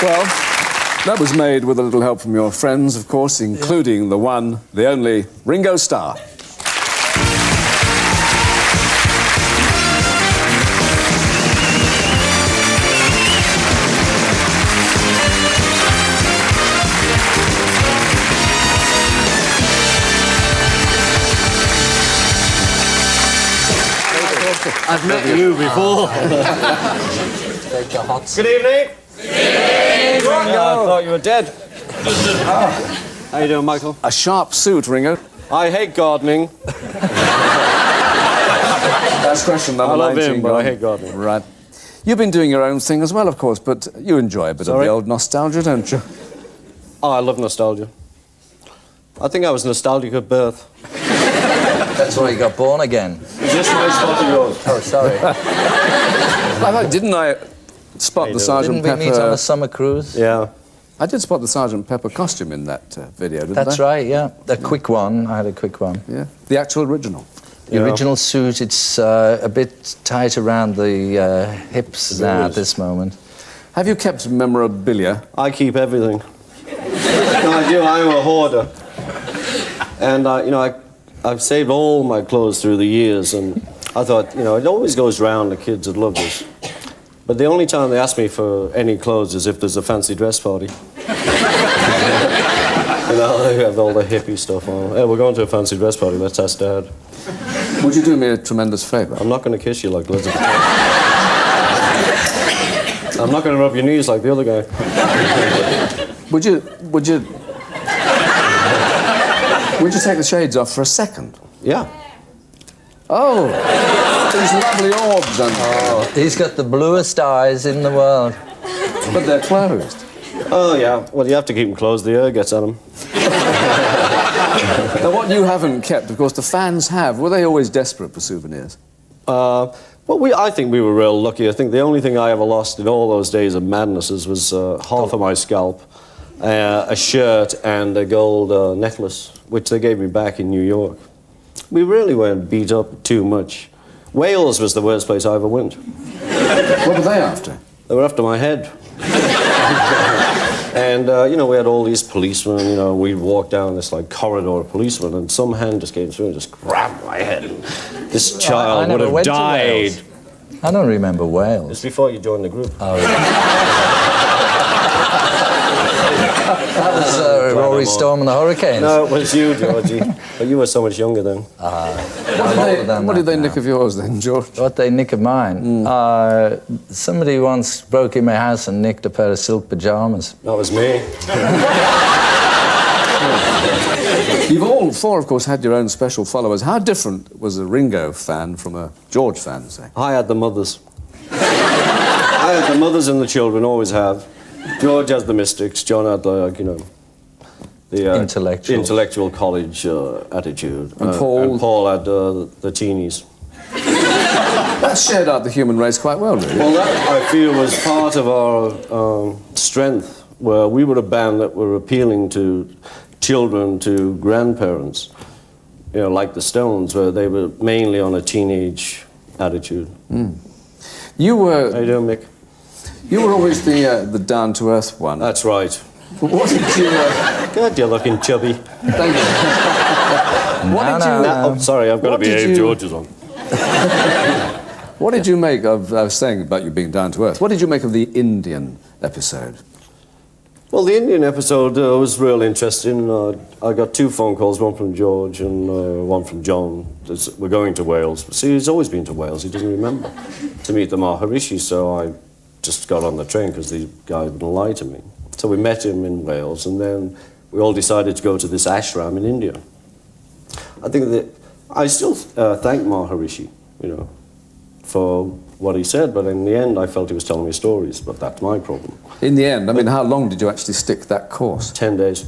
Well, that was made with a little help from your friends, of course, including the one, the only Ringo Starr. I've met you before. Take your hot Good evening. Good evening. I thought you were dead. How you doing, Michael? A sharp suit, Ringo. I hate gardening. That's question number 19. I love him, but I hate gardening. Right. You've been doing your own thing as well, of course, but you enjoy a bit of the old nostalgia, don't you? Oh, I love nostalgia. I think I was nostalgic at birth. That's why you got born again. Is this my spot of yours? Oh, sorry. Didn't I spot the Sergeant Didn't we Pepper... meet on a summer cruise? Yeah. I did spot the Sergeant Pepper costume in that video, didn't That's I? right, yeah. A quick one. I had a quick one. Yeah. The actual original. The original suit, it's a bit tight around the hips now at this moment. Have you kept memorabilia? I keep everything. No, I do. I'm a hoarder. And, I've saved all my clothes through the years, and I thought, it always goes round, the kids would love this. But the only time they ask me for any clothes is if there's a fancy dress party. They have all the hippie stuff on. Hey, we're going to a fancy dress party, let's ask Dad. Would you do me a tremendous favour? I'm not going to kiss you like Elizabeth. I'm not going to rub your knees like the other guy. Would you take the shades off for a second? Yeah. Oh, these lovely orbs. Oh, he's got the bluest eyes in the world. But they're closed. Oh, yeah. Well, you have to keep them closed. The air gets at them. Now, what you haven't kept, of course, the fans have. Were they always desperate for souvenirs? I think we were real lucky. I think the only thing I ever lost in all those days of madnesses was half of my scalp, a shirt, and a gold necklace, which they gave me back in New York. We really weren't beat up too much. Wales was the worst place I ever went. What were they after? They were after my head. And, we had all these policemen, we'd walk down this, corridor of policemen, and some hand just came through and just grabbed my head. And this child would have died. I don't remember Wales. It's before you joined the group. Oh, yeah. That was Rory Storm and the Hurricanes. No, it was you, Georgie. But you were so much younger then. What did they nick of yours then, George? What they nick of mine? Somebody once broke in my house and nicked a pair of silk pyjamas. That was me. You've all four, of course, had your own special followers. How different was a Ringo fan from a George fan, say? I had the mothers. I had the mothers and the children, always have. George has the mystics, John had the intellectual college attitude. And Paul had the teenies. That shared out the human race quite well, really. Well, that, I feel, was part of our strength, where we were a band that were appealing to children, to grandparents, like the Stones, where they were mainly on a teenage attitude. You were... How you doing, Mick? You were always the down-to-earth one. That's right. But what did you... God, you're looking chubby. Thank you. Oh, sorry, I've got to behave. George is on. What did you make of... I was saying about you being down-to-earth. What did you make of the Indian episode? Well, the Indian episode was real interesting. I got 2 phone calls, one from George and one from John. We're going to Wales. See, he's always been to Wales. He doesn't remember. To meet the Maharishi, so I just got on the train because the guy wouldn't lie to me. So we met him in Wales, and then we all decided to go to this ashram in India. I think that I still thank Maharishi, for what he said, but in the end I felt he was telling me stories, but that's my problem. In the end, I mean, how long did you actually stick that course? 10 days.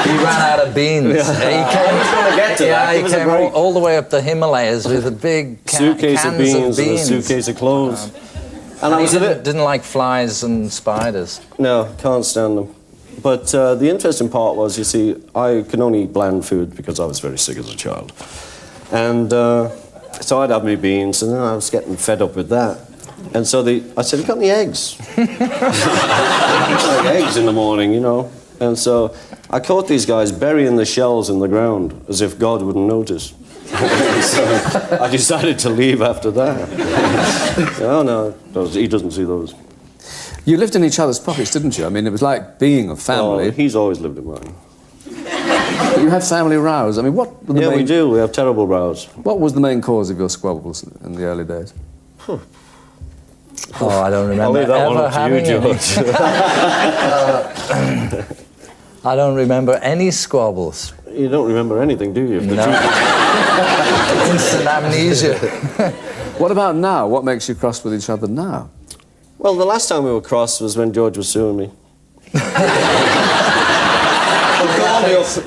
He ran out of beans. Yeah. He came all the way up the Himalayas with a big suitcase of beans and a suitcase of clothes. And I didn't like flies and spiders. No, can't stand them. But the interesting part was, you see, I can only eat bland food because I was very sick as a child. And so I'd have my beans, and then I was getting fed up with that. And so I said, "You got any eggs?" It's like eggs in the morning, you know. And so I caught these guys burying the shells in the ground as if God wouldn't notice. So I decided to leave after that. Oh, no, he doesn't see those. You lived in each other's pockets, didn't you? I mean, it was like being a family. Oh, he's always lived in mine. But you had family rows. I mean, what were the Yeah, main... we do. We have terrible rows. What was the main cause of your squabbles in the early days? Oh, I don't remember I'll leave that one ever up to having you, any. George. I don't remember any squabbles. You don't remember anything, do you? No. Instant amnesia. What about now? What makes you cross with each other now? Well, the last time we were cross was when George was suing me.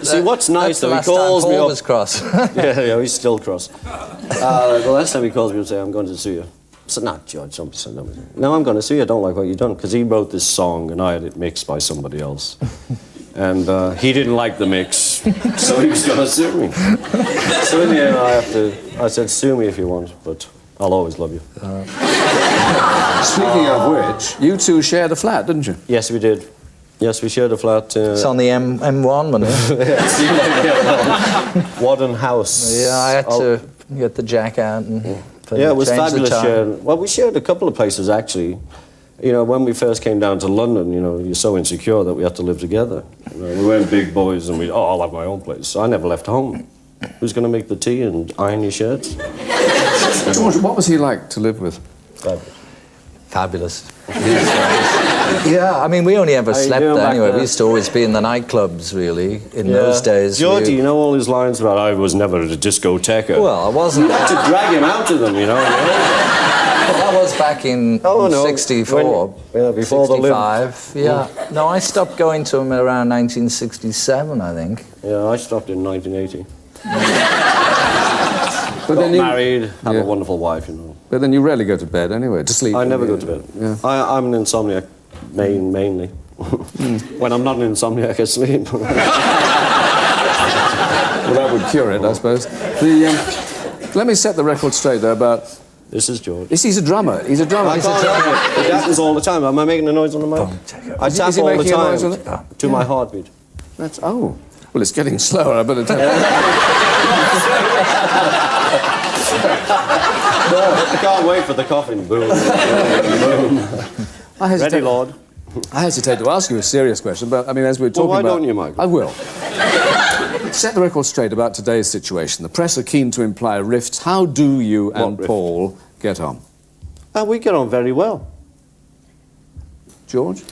See, what's nice though, he calls me up. Was cross. Yeah, he's still cross. The last time he calls me and say, "I'm going to sue you." I said, "No, George, don't be saying that." "No, I'm going to sue you. I don't like what you've done." Because he wrote this song and I had it mixed by somebody else. And he didn't like the mix, so he was going to sue me. So in the end, I said, "Sue me if you want, but I'll always love you." Speaking of which, you two shared a flat, didn't you? Yes, we did. Yes, we shared a flat. It's on the M1, wasn't it? Wadden House. Yeah, I had to get the jack out and Yeah, it was change the fabulous tire. sharing. Well, we shared a couple of places, actually. You know, when we first came down to London, you know, you're so insecure that we had to live together. You know, we weren't big boys and I'll have my own place. So I never left home. Who's going to make the tea and iron your shirts? George, what was he like to live with? Fabulous. Yeah, I mean, we only ever slept there anyway. We used to always be in the nightclubs, really, in those days. Georgie, you know all his lines about I was never a discothequer? Well, I wasn't. You had to drag him out of them, you know. Well, that was back in 64. Before 65, yeah. No, I stopped going to them around 1967, I think. Yeah, I stopped in 1980. But then you married, have a wonderful wife, you know. But then you rarely go to bed anyway, to sleep. I never go to bed. Yeah. I'm an insomniac, mainly. When I'm not an insomniac, I sleep. Well, that would cure it, I suppose. Let me set the record straight, though, about... This is George. He's a drummer. He's a drummer. I can't help it. It happens all the time. Am I making a noise on the mic? I tap all the time to my heartbeat. Oh. Well, it's getting slower, I better tell you. I can't wait for the coffin. Boom. Boom. Ready, Lord. I hesitate to ask you a serious question, but, I mean, as we're talking why about... don't you, Michael? I will. Set the record straight about today's situation. The press are keen to imply rifts. How do you and Paul get on? We get on very well. George?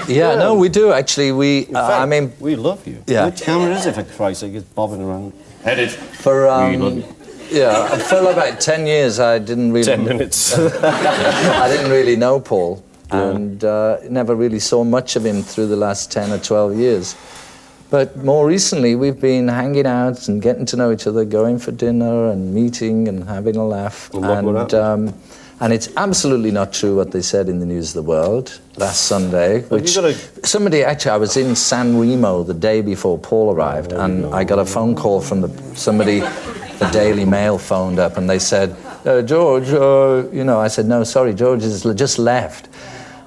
Yeah, no, we do, actually. We, I mean... We love you. Yeah. Which camera is it, for Christ's sake? It's bobbing around. Edit. For, yeah, for about 10 years, I didn't really... 10 minutes. I didn't really know Paul, and never really saw much of him through the last 10 or 12 years. But more recently, we've been hanging out and getting to know each other, going for dinner and meeting and having a laugh. And it's absolutely not true what they said in the News of the World last Sunday. Which somebody, actually, I was in San Remo the day before Paul arrived, and I got a phone call from somebody, the Daily Mail phoned up, and they said, George, you know, I said, no, sorry, George has just left.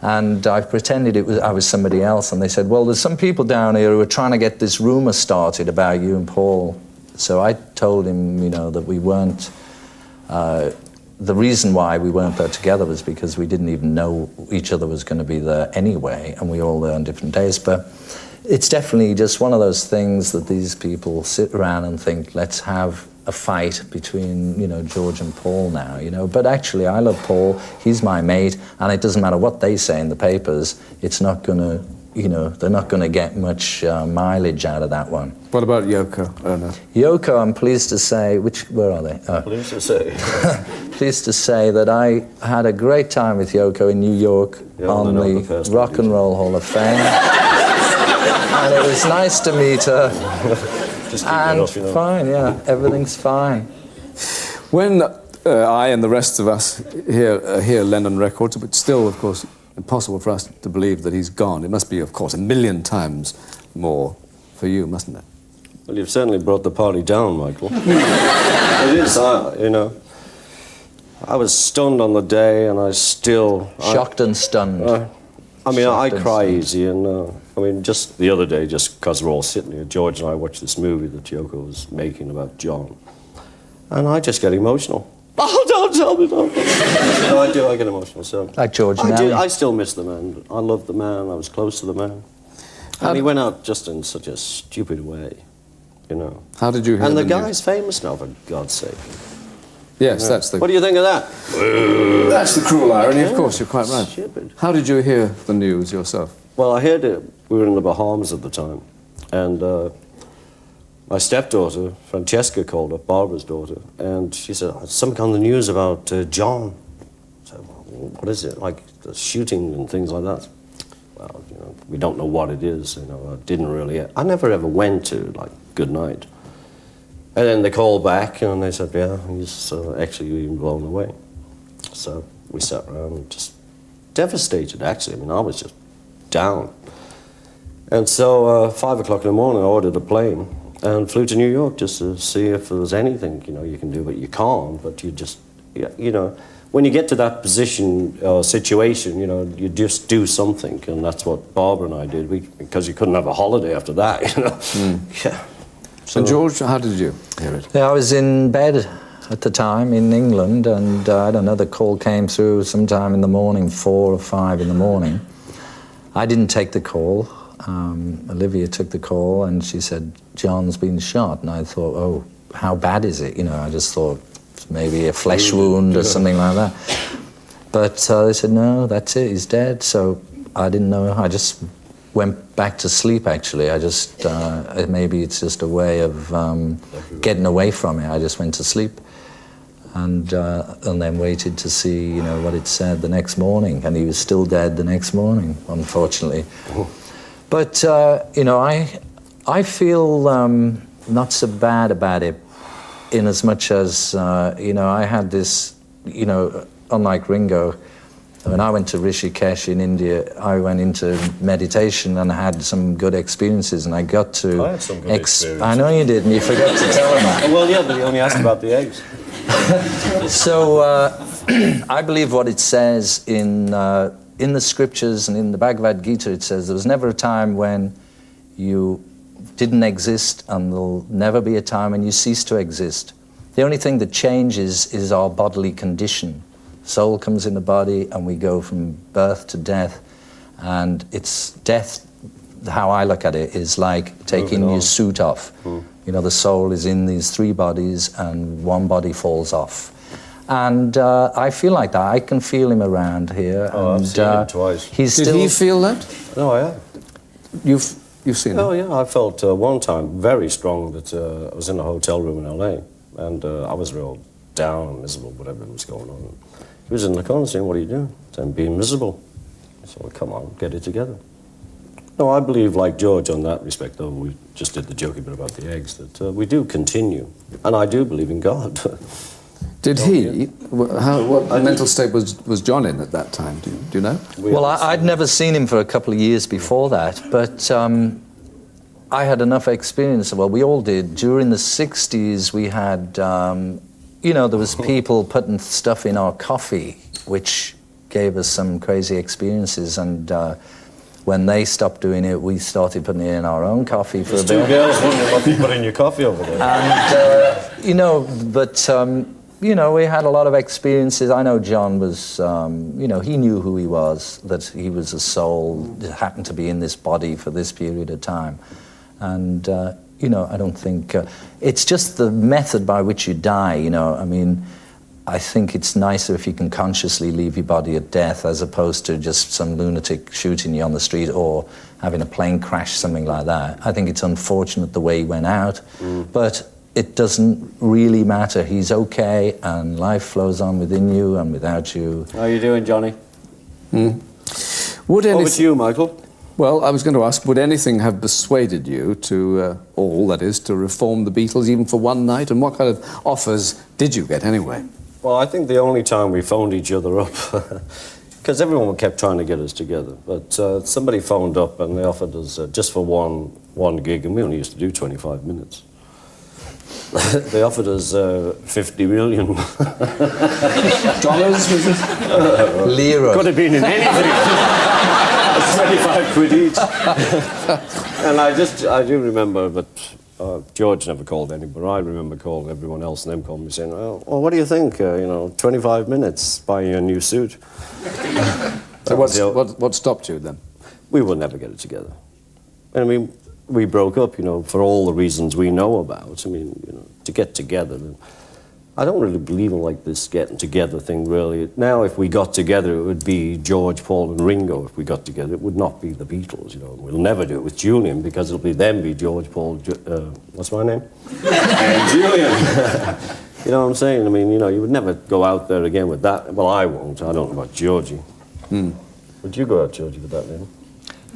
And I pretended I was somebody else, and they said, well, there's some people down here who are trying to get this rumour started about you and Paul. So I told him, you know, that we weren't... the reason why we weren't there together was because we didn't even know each other was going to be there anyway, and we were all there on different days. But it's definitely just one of those things that these people sit around and think, let's have a fight between, you know, George and Paul now, you know. But actually, I love Paul, he's my mate, and it doesn't matter what they say in the papers, it's not going to, you know, they're not going to get much mileage out of that one. What about Yoko? Oh, no. Yoko, I'm pleased to say, where are they? Oh. Pleased to say. Pleased to say that I had a great time with Yoko in New York on the Rock and Roll Hall of Fame. And it was nice to meet her. And fine, yeah, everything's fine. When I and the rest of us hear Lennon records, but still, of course, impossible for us to believe that he's gone. It must be, of course, 1,000,000 times more for you, mustn't it? Well, you've certainly brought the party down, Michael. It is, you know. I was stunned on the day, and I still... Shocked and stunned. I mean, Shocked I and cry stunned. easy, and I mean, just the other day, just because we're all sitting here, George and I watched this movie that Yoko was making about John, and I just get emotional. Oh, don't tell me, don't. No, I do, I get emotional, so... Like George I now. do, I still miss the man. I loved the man, I was close to the man. And he went out just in such a stupid way, you know. How did you hear And the news? guy's famous now, for God's sake. Yes, Yeah. that's the... What do you think of that? That's the cruel irony, of course, you're quite right. Stupid. How did you hear the news yourself? Well, I heard it. We were in the Bahamas at the time, and my stepdaughter, Francesca, called up, Barbara's daughter, and she said, something on the news about John. I said, well, what is it? Like the shooting and things like that? Well, you know, we don't know what it is, you know, I didn't really... I never ever went to, like, good night. And then they called back, and they said, yeah, he's actually been blown away. So we sat around just devastated, actually. I mean, I was just down. And so 5 o'clock in the morning, I ordered a plane and flew to New York just to see if there was anything, you know, you can do, but you can't, but you just, you know, when you get to that position or situation, you know, you just do something, and that's what Barbara and I did, because you couldn't have a holiday after that, you know. Yeah. So, George, how did you hear it? Yeah, I was in bed at the time in England, and I don't know, the call came through sometime in the morning, 4 or 5 in the morning. I didn't take the call. Olivia took the call, and she said, John's been shot. And I thought, oh, how bad is it? You know, I just thought maybe a flesh wound or something like that. But they said, no, that's it, he's dead. So I didn't know. I just went back to sleep, actually. I just, maybe it's just a way of getting away from it. I just went to sleep. And then waited to see, you know, what it said the next morning, and he was still dead the next morning, unfortunately. Oh. But you know, I feel not so bad about it, in as much as you know, I had this, you know, unlike Ringo, when I went to Rishikesh in India, I went into meditation and had some good experiences, and I got to... I had some good experiences. I know you did, and you forgot to tell them that. Well, yeah, but he only asked about the eggs. So I believe what it says in the scriptures and in the Bhagavad Gita. It says there was never a time when you didn't exist, and there'll never be a time when you cease to exist. The only thing that changes is our bodily condition. Soul comes in the body, and we go from birth to death, and it's death. How I look at it is like taking your suit off. You know, the soul is in these 3 bodies, and one body falls off. And I feel like that. I can feel him around here. Oh, and, I've seen him twice. He's Did still... he feel that? No, I have. You've seen Oh, it? yeah, I felt one time very strong that I was in a hotel room in L.A., and I was real down and miserable, whatever was going on. He was in the corner saying, what are you doing? I said, I'm being miserable. I said, well, come on, get it together. No, I believe, like George, on that respect, though we just did the jokey bit about the eggs, that we do continue. And I do believe in God. Did he? What mental state was John in at that time? Do you know? Well, I'd never seen him for a couple of years before that, but I had enough experience. Well, we all did. During the 60s, we had, you know, there was people putting stuff in our coffee, which gave us some crazy experiences, and when they stopped doing it, we started putting it in our own coffee for a bit. 2 girls wondering what you put in your coffee over there. And, you know, but, you know, we had a lot of experiences. I know John was, you know, he knew who he was, that he was a soul that happened to be in this body for this period of time. And, you know, I don't think... it's just the method by which you die, you know. I mean, I think it's nicer if you can consciously leave your body at death as opposed to just some lunatic shooting you on the street or having a plane crash, something like that. I think it's unfortunate the way he went out, but it doesn't really matter. He's okay, and life flows on within you and without you. How are you doing, Johnny? Would Over to you, Michael. Well, I was going to ask, would anything have persuaded you to, all that is, to reform the Beatles even for one night? And what kind of offers did you get anyway? Well, I think the only time we phoned each other up, because everyone kept trying to get us together, but somebody phoned up and they offered us just for one gig, and we only used to do 25 minutes. They offered us 50 million. Dollars, was it? Lira. Could have been in anything. 25 quid each. And I do remember, but George never called anybody. I remember calling everyone else, and them calling me saying, well, what do you think? 25 minutes, buying a new suit. So what stopped you then? We will never get it together. And I mean, we broke up, for all the reasons we know about. I mean, to get together. I don't really believe in like this getting together thing, really. Now, if we got together, it would be George, Paul, and Ringo. If we got together, it would not be the Beatles. We'll never do it with Julian because it'll be them, be George, Paul, what's my name? And Julian. You know what I'm saying? I mean, you would never go out there again with that. Well, I won't. I don't know about Georgie. Would you go out, Georgie, with that name?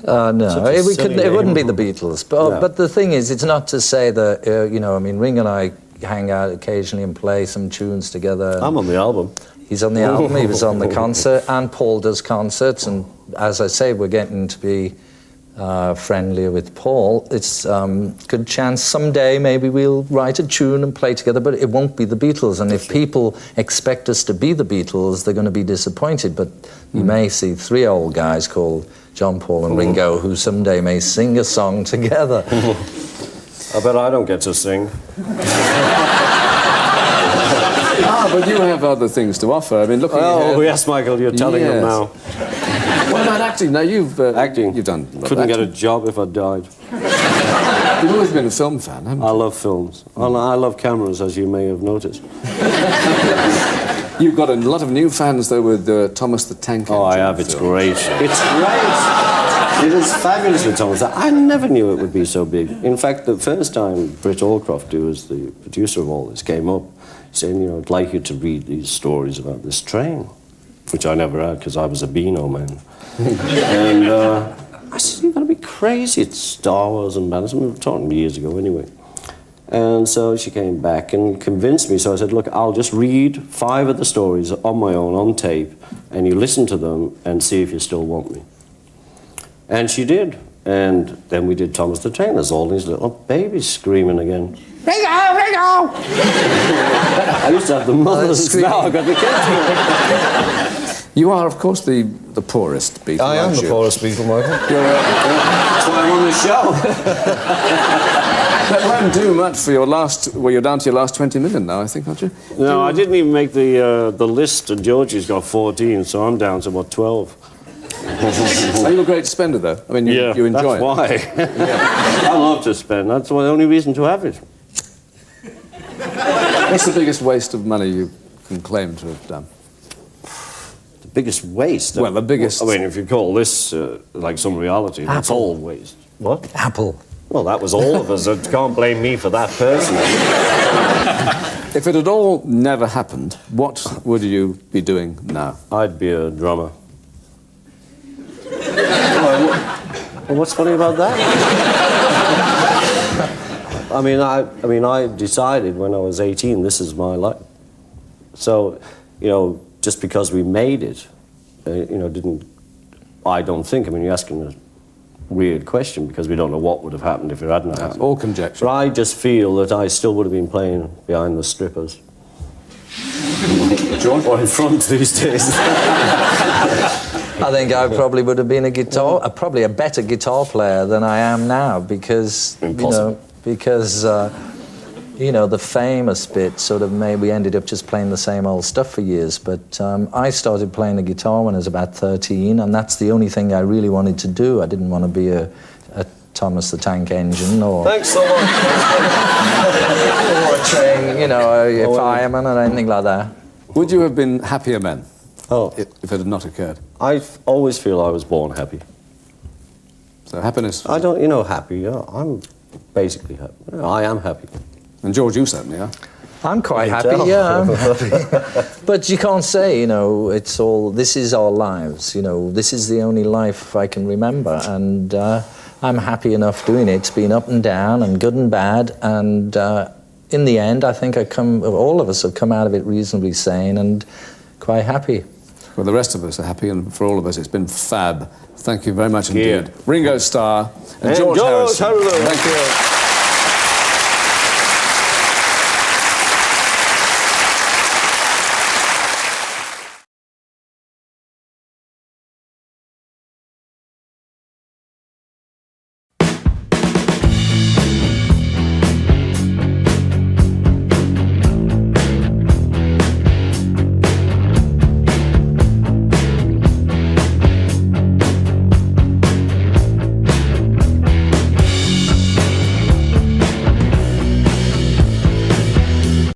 No, it wouldn't be the Beatles. But the thing is, it's not to say that, I mean, Ringo and I hang out occasionally and play some tunes together. I'm on the album. He's on the album, he was on the concert, and Paul does concerts, and as I say, we're getting to be friendlier with Paul. It's good chance someday maybe we'll write a tune and play together, but it won't be the Beatles, and if people expect us to be the Beatles, they're going to be disappointed, but you may see three old guys called John, Paul and Ringo who someday may sing a song together. I bet I don't get to sing. But you have other things to offer. I mean, look. Yes, Michael, you're telling them now. What about acting? Now acting. You've done. Couldn't get a job if I died. You've always been a film fan, haven't you? I love films. I love cameras, as you may have noticed. You've got a lot of new fans, though, with Thomas the Tank Engine. Oh, I have. It's great. It's great. It is fabulous with Thomas. I never knew it would be so big. In fact, the first time Britt Allcroft, who was the producer of all this, came up saying, I'd like you to read these stories about this train, which I never had because I was a Beano man. And I said, you've got to be crazy. It's Star Wars and Bannerman. We were talking years ago anyway. And so she came back and convinced me. So I said, look, I'll just read 5 of the stories on my own, on tape, and you listen to them and see if you still want me. And she did. And then we did Thomas the Train. There's all these little babies screaming again. Ringo, Ringo! I used to have the mothers. Now I've got the kids. You are, of course, the poorest Beatle. I am the poorest Beatle, Michael. That's why I'm on the show. That won't do much for your last... Well, you're down to your last 20 million now, I think, aren't you? No, I didn't even make the list, and Georgie's got 14, so I'm down to, 12. Are you a great spender, though? I mean, you enjoy it. That's why. I love to spend. That's the only reason to have it. What's the biggest waste of money you can claim to have done? The biggest waste? Well, the biggest... I mean, if you call this like some reality, that's all waste. What? Apple. Well, that was all of us. You can't blame me for that personally. If it had all never happened, what would you be doing now? I'd be a drummer. Well, what's funny about that? I mean, I decided when I was 18, this is my life. So, just because we made it, I don't think, you're asking a weird question because we don't know what would have happened if it hadn't happened. All conjecture. But I just feel that I still would have been playing behind the strippers. George? Or in front these days. I think I probably would have been probably a better guitar player than I am now because, the famous bit sort of we ended up just playing the same old stuff for years. But I started playing the guitar when I was about 13, and that's the only thing I really wanted to do. I didn't want to be a Thomas the Tank Engine or... Thanks so much. or a train, a fireman or anything like that. Would you have been happier men? Oh. If it had not occurred? I always feel I was born happy. So happiness... I don't, happy. Yeah, I'm basically happy. Yeah, I am happy. And George, you certainly are. I'm quite happy, I'm happy. But you can't say, this is our lives, this is the only life I can remember, and I'm happy enough doing it. It's been up and down and good and bad, and in the end, I think all of us have come out of it reasonably sane and quite happy. Well, the rest of us are happy, and for all of us, it's been fab. Thank you very much indeed. Ringo Starr and George Harrison. Harrison. Thank you.